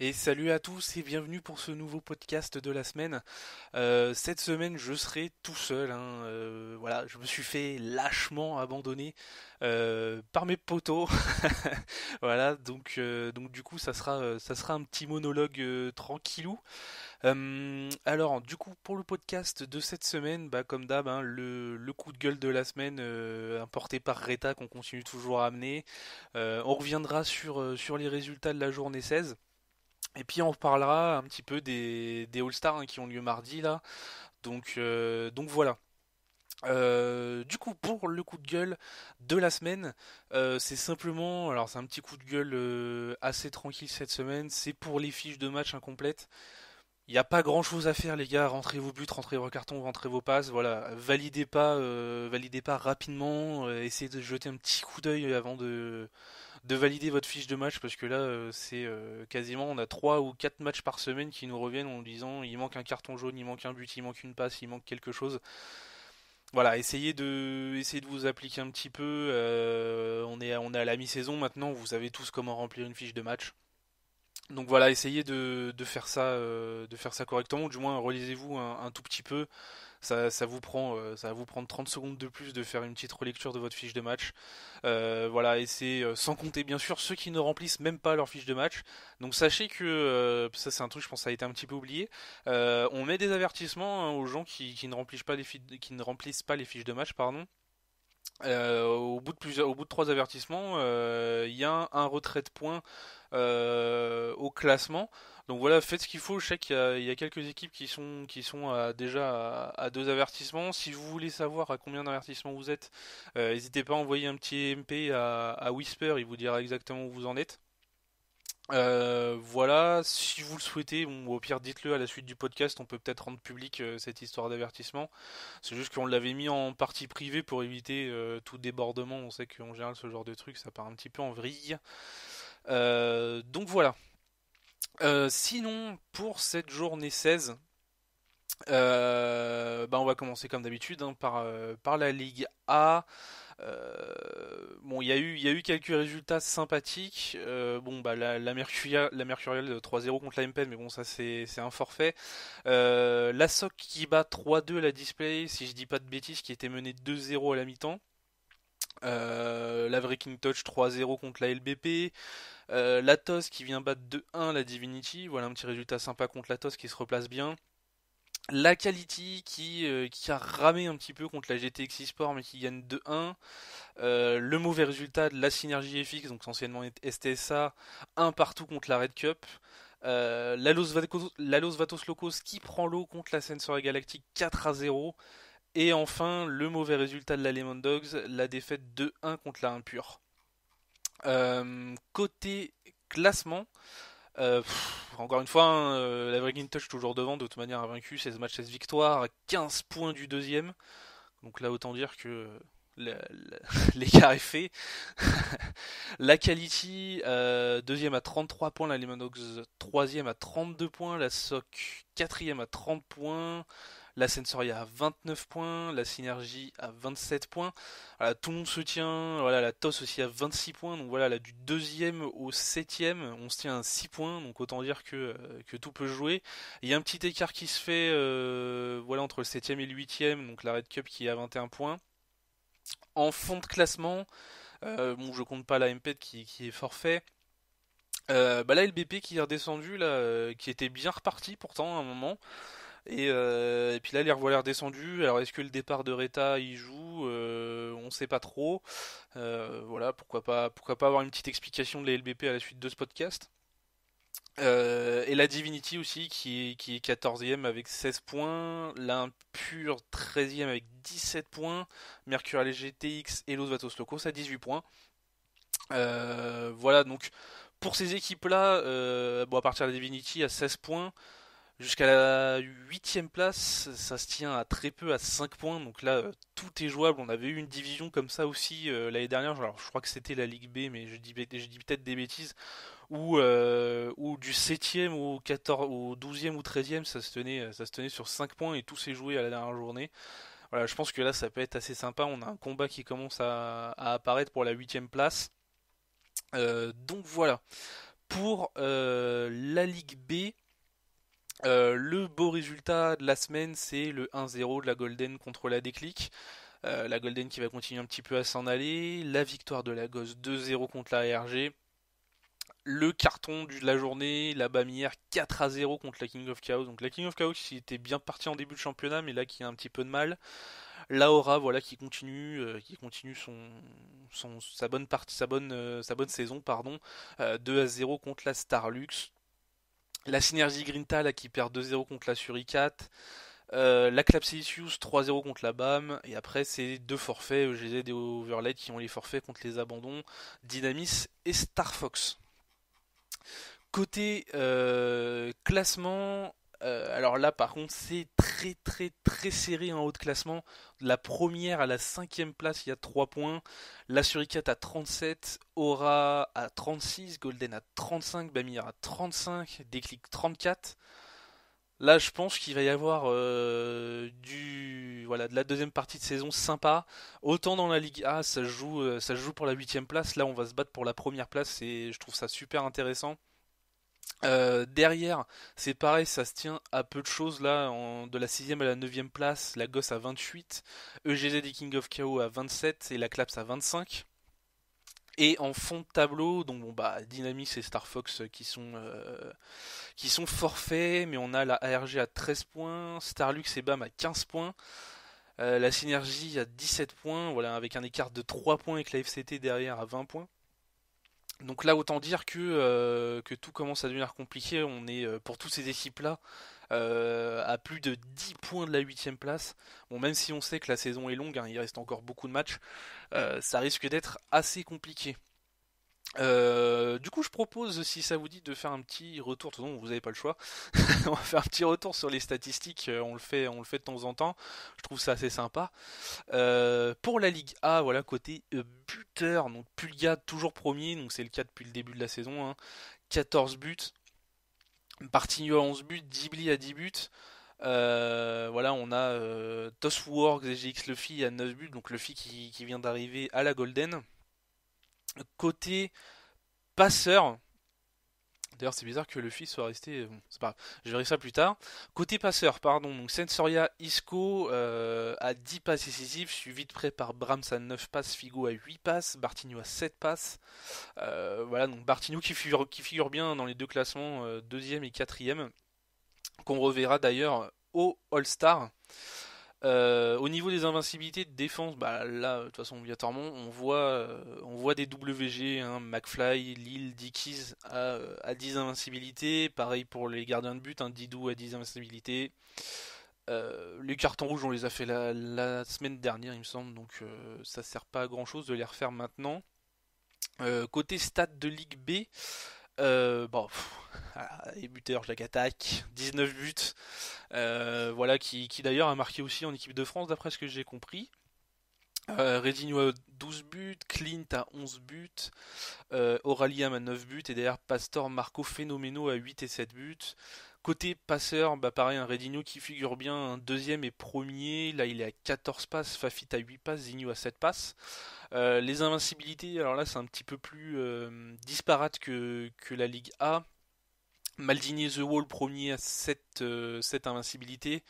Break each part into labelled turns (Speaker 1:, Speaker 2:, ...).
Speaker 1: Et salut à tous et bienvenue pour ce nouveau podcast de la semaine. Cette semaine, je serai tout seul, hein. Voilà, je me suis fait lâchement abandonner par mes potos. Voilà, donc du coup, ça sera un petit monologue tranquillou. Alors, du coup, pour le podcast de cette semaine, bah, comme d'hab, hein, le coup de gueule de la semaine importé par Reta qu'on continue toujours à amener. On reviendra sur les résultats de la journée 16. Et puis on reparlera un petit peu des All-Stars hein, qui ont lieu mardi là. Donc voilà. Du coup pour le coup de gueule de la semaine, c'est simplement, alors c'est un petit coup de gueule assez tranquille cette semaine, c'est pour les fiches de match incomplètes. Il n'y a pas grand chose à faire les gars, rentrez vos buts, rentrez vos cartons, rentrez vos passes, voilà, validez pas rapidement, essayez de jeter un petit coup d'œil avant de valider votre fiche de match parce que là c'est quasiment on a 3 ou 4 matchs par semaine qui nous reviennent en nous disant il manque un carton jaune, il manque un but, il manque une passe, il manque quelque chose. Voilà, essayez de vous appliquer un petit peu. On est à la mi-saison maintenant, vous savez tous comment remplir une fiche de match. Donc voilà, essayez de faire ça correctement, ou du moins relisez-vous un tout petit peu. Ça va vous prendre 30 secondes de plus de faire une petite relecture de votre fiche de match. Voilà, et c'est sans compter bien sûr ceux qui ne remplissent même pas leur fiche de match. Donc sachez que ça c'est un truc, je pense, que ça a été un petit peu oublié. On met des avertissements hein, aux gens qui ne remplissent pas qui ne remplissent pas les fiches de match, pardon. Au bout de trois avertissements, il y a un retrait de points au classement. Donc voilà, faites ce qu'il faut. Je sais qu'il y a quelques équipes qui sont déjà à deux avertissements. Si vous voulez savoir à combien d'avertissements vous êtes, n'hésitez pas à envoyer un petit MP à Whisper, il vous dira exactement où vous en êtes. Voilà, si vous le souhaitez, bon, au pire dites-le à la suite du podcast, on peut peut-être rendre public cette histoire d'avertissement. C'est juste qu'on l'avait mis en partie privée pour éviter tout débordement. On sait qu'en général ce genre de truc ça part un petit peu en vrille. Donc voilà. Sinon, pour cette journée 16, bah on va commencer comme d'habitude hein, par la Ligue A. Bon, il y a eu quelques résultats sympathiques. Bon, bah la Mercurial 3-0 contre la MPN, mais bon, ça c'est un forfait. La SOC qui bat 3-2 la Display, si je dis pas de bêtises, qui était menée 2-0 à la mi-temps. La Breaking Touch 3-0 contre la LBP. La TOS qui vient battre 2-1 la Divinity. Voilà un petit résultat sympa contre la TOS qui se replace bien. La Quality qui a ramé un petit peu contre la GTX eSport mais qui gagne 2-1. Le mauvais résultat de la Synergie FX, donc anciennement STSA, un partout contre la Red Cup. La Los Vatos Locos qui prend l'eau contre la Sensor Galactic 4-0. Et enfin, le mauvais résultat de la Lemon Dogs, la défaite 2-1 contre la Impure. Côté classement, encore une fois, hein, la Breaking Touch toujours devant, de toute manière invaincu, 16 matchs, 16 victoires, 15 points du deuxième. Donc là, autant dire que l'écart est fait. La Quality, deuxième à 33 points, la Lemanox troisième à 32 points, la SOC quatrième à 30 points, la Sensoria à 29 points, la Synergie à 27 points. Voilà, tout le monde se tient, voilà, la TOS aussi à 26 points, donc voilà, là, du deuxième au septième, on se tient à 6 points, donc autant dire que tout peut jouer. Il y a un petit écart qui se fait voilà, entre le septième et le huitième, donc la Red Cup qui est à 21 points. En fond de classement, bon, je compte pas la MP qui est forfait. Bah là, LBP qui est redescendu, là, qui était bien reparti pourtant à un moment. Et puis là, les revoilà redescendus. Alors, est-ce que le départ de Reta y joue On sait pas trop. Voilà, pourquoi pas avoir une petite explication de la LBP à la suite de ce podcast. Et la Divinity aussi qui est 14e avec 16 points, l'Impure 13e avec 17 points, Mercurial GTX et Los Vatos Locos à 18 points. Voilà donc pour ces équipes-là, bon à partir de la Divinity à 16 points, jusqu'à la 8ème place, ça se tient à très peu, à 5 points, donc là tout est jouable. On avait eu une division comme ça aussi l'année dernière, alors je crois que c'était la Ligue B, mais je dis peut-être des bêtises où du 7ème au 14, au 12e ou 13e, ça se tenait sur 5 points et tout s'est joué à la dernière journée. Voilà, je pense que là ça peut être assez sympa. On a un combat qui commence à apparaître pour la 8ème place. Donc voilà. Pour la Ligue B, le beau résultat de la semaine, c'est le 1-0 de la Golden contre la Déclic. La Golden qui va continuer un petit peu à s'en aller. La victoire de la Gosse 2-0 contre la RG. Le carton de la journée, la Bamière 4-0 contre la King of Chaos. Donc la King of Chaos qui était bien parti en début de championnat, mais là qui a un petit peu de mal. La Aura, voilà, qui continue sa bonne partie, sa bonne saison, pardon. 2-0 contre la Starlux. La Synergie Grinta là, qui perd 2-0 contre la Suricat. La Clapsilicious 3-0 contre la BAM. Et après, c'est deux forfaits EGZ et Overlay qui ont les forfaits contre les abandons. Dynamis et Star Fox. Côté classement, alors là par contre c'est très très très serré en haut de classement. De la première à la cinquième place il y a 3 points. La Suricat à 37, Aura à 36, Golden à 35, Bamir à 35, Déclic 34. Là je pense qu'il va y avoir voilà, de la deuxième partie de saison sympa. Autant dans la Ligue A ça se joue pour la huitième place. Là on va se battre pour la première place et je trouve ça super intéressant. Derrière, c'est pareil, ça se tient à peu de choses là, de la sixième à la neuvième place, la Gosse à 28, EGZ et King of KO à 27 et la Claps à 25. Et en fond de tableau, donc bon bah Dynamis et Star Fox qui sont forfaits, mais on a la ARG à 13 points, Starlux et BAM à 15 points, la Synergie à 17 points, voilà, avec un écart de 3 points avec la FCT derrière à 20 points. Donc là, autant dire que tout commence à devenir compliqué. On est pour toutes ces équipes-là à plus de 10 points de la huitième place. Bon, même si on sait que la saison est longue, hein, il reste encore beaucoup de matchs, ça risque d'être assez compliqué. Du coup, je propose, si ça vous dit, de faire un petit retour. De toute façon, vous n'avez pas le choix. On va faire un petit retour sur les statistiques. On le fait de temps en temps. Je trouve ça assez sympa. Pour la Ligue A, voilà, côté buteur, donc Pulga toujours premier, donc c'est le cas depuis le début de la saison, hein, 14 buts, Bartigno à 11 buts, Dibli à 10 buts, voilà, on a Tosworks et GX Luffy à 9 buts, donc Luffy qui vient d'arriver à la Golden. Côté passeur, d'ailleurs, c'est bizarre que le fils soit resté. Bon, c'est pas grave. Je verrai ça plus tard. Côté passeur, pardon. Donc Sensoria Isco à 10 passes décisives, suivi de près par Brahms à 9 passes, Figo à 8 passes, Bartigno à 7 passes. Voilà, donc Bartigno qui figure bien dans les deux classements, deuxième et quatrième, qu'on reverra d'ailleurs au All-Star. Au niveau des invincibilités de défense, bah là, de toute façon, obligatoirement, on voit des WG, hein, McFly, Lille, Dickies à 10 invincibilités. Pareil pour les gardiens de but, hein, Didou à 10 invincibilités. Les cartons rouges, on les a fait la semaine dernière, il me semble, donc ça sert pas à grand chose de les refaire maintenant. Côté stats de Ligue B, bon, les buteurs, Jacques Attaque, 19 buts. Voilà, qui d'ailleurs a marqué aussi en équipe de France, d'après ce que j'ai compris. Redinho a 12 buts, Clint a 11 buts, Auraliam a 9 buts, et derrière Pastor Marco Fenomeno a 8 et 7 buts. Côté passeur, bah pareil, un Redinho qui figure bien, un deuxième et premier, là il est à 14 passes, Fafit a 8 passes, Zinho a 7 passes. Les invincibilités, alors là c'est un petit peu plus disparate que la Ligue A. Maldini The Wall premier à 7 invincibilités.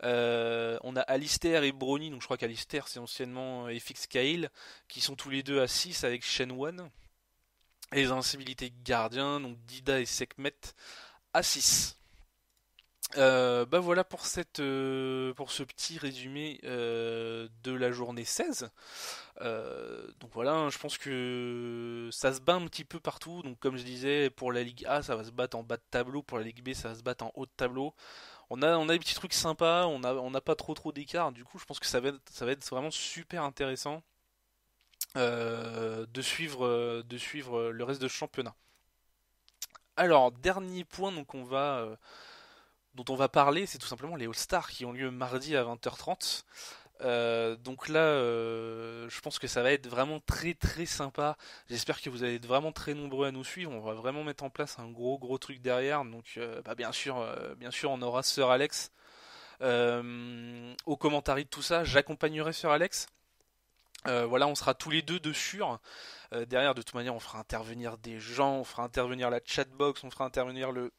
Speaker 1: On a Alistair et Brony, donc je crois qu'Alistair c'est anciennement FX Kale, qui sont tous les deux à 6 avec Shenwan. Et les invincibilités gardiens, donc Dida et Sekhmet à 6. Bah voilà pour pour ce petit résumé de la journée 16. Donc voilà, hein, je pense que ça se bat un petit peu partout. Donc comme je disais, pour la Ligue A, ça va se battre en bas de tableau. Pour la Ligue B, ça va se battre en haut de tableau. On a des petits trucs sympas, on n'a pas trop d'écart. Du coup, je pense que ça va être vraiment super intéressant de suivre le reste de ce championnat. Alors, dernier point donc dont on va parler, c'est tout simplement les All-Stars qui ont lieu mardi à 20h30. Donc là, je pense que ça va être vraiment très très sympa. J'espère que vous allez être vraiment très nombreux à nous suivre. On va vraiment mettre en place un gros truc derrière. Donc, bah, bien sûr, on aura Sir Alex au commentary de tout ça. J'accompagnerai Sir Alex. Voilà, on sera tous les deux dessus. Derrière, de toute manière, on fera intervenir des gens, on fera intervenir la chatbox, on fera intervenir le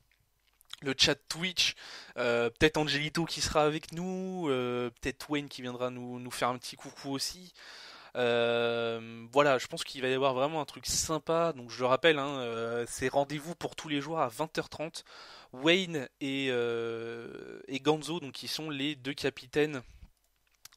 Speaker 1: chat Twitch, peut-être Angelito qui sera avec nous, peut-être Wayne qui viendra nous faire un petit coucou aussi. Voilà, je pense qu'il va y avoir vraiment un truc sympa. Donc je le rappelle, hein, c'est rendez-vous pour tous les joueurs à 20h30. Wayne et Ganzo, donc qui sont les deux capitaines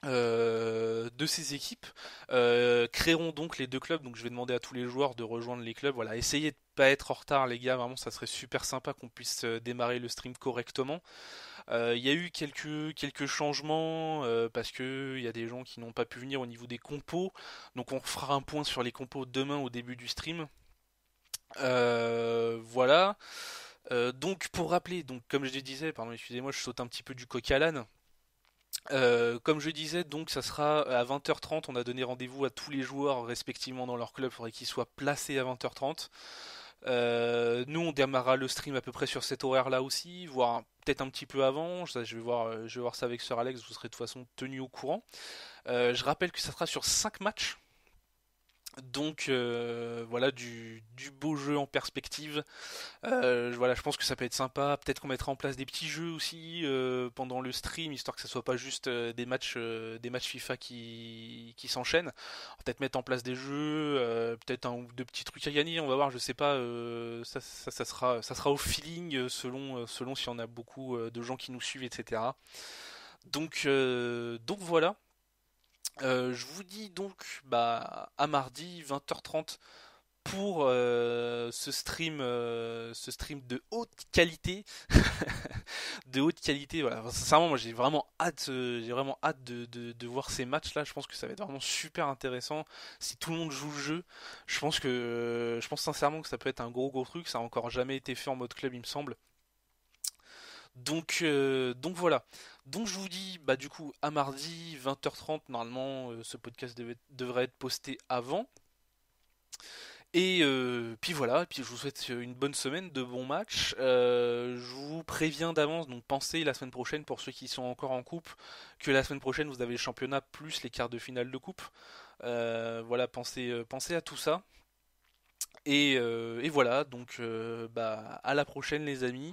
Speaker 1: de ces équipes, créeront donc les deux clubs. Donc je vais demander à tous les joueurs de rejoindre les clubs. Voilà, essayez de pas être en retard, les gars. Vraiment, ça serait super sympa qu'on puisse démarrer le stream correctement. Il y a eu quelques changements parce que il y a des gens qui n'ont pas pu venir au niveau des compos. Donc on fera un point sur les compos demain au début du stream. Voilà. Donc pour rappeler, donc comme je le disais, pardon, excusez-moi, je saute un petit peu du coq à l'âne. Comme je disais, donc ça sera à 20h30. On a donné rendez-vous à tous les joueurs respectivement dans leur club. Il faudrait qu'ils soient placés à 20h30. Nous, on démarrera le stream à peu près sur cet horaire-là aussi, voire peut-être un petit peu avant. Ça, je vais voir ça avec Sir Alex. Vous serez de toute façon tenu au courant. Je rappelle que ça sera sur 5 matchs. Donc voilà du beau jeu en perspective. Voilà, je pense que ça peut être sympa. Peut-être qu'on mettra en place des petits jeux aussi pendant le stream, histoire que ça soit pas juste des matchs FIFA qui s'enchaînent. On va peut-être mettre en place des jeux, peut-être un ou deux petits trucs à gagner. On va voir, je sais pas. Ça sera au feeling selon si on a beaucoup de gens qui nous suivent, etc. Donc voilà. Je vous dis donc bah, à mardi 20h30 pour ce stream de haute qualité. De haute qualité, voilà. Sincèrement, moi j'ai vraiment hâte de voir ces matchs-là. Je pense que ça va être vraiment super intéressant. Si tout le monde joue le jeu, je pense sincèrement que ça peut être un gros truc. Ça a encore jamais été fait en mode club, il me semble. Donc voilà. Donc je vous dis bah du coup à mardi 20h30 normalement ce podcast devrait être posté avant. Et puis voilà, et puis je vous souhaite une bonne semaine, de bons matchs. Je vous préviens d'avance, donc pensez la semaine prochaine, pour ceux qui sont encore en coupe, que la semaine prochaine vous avez le championnat plus les quarts de finale de coupe. Voilà, pensez à tout ça. Et voilà, donc bah, à la prochaine les amis.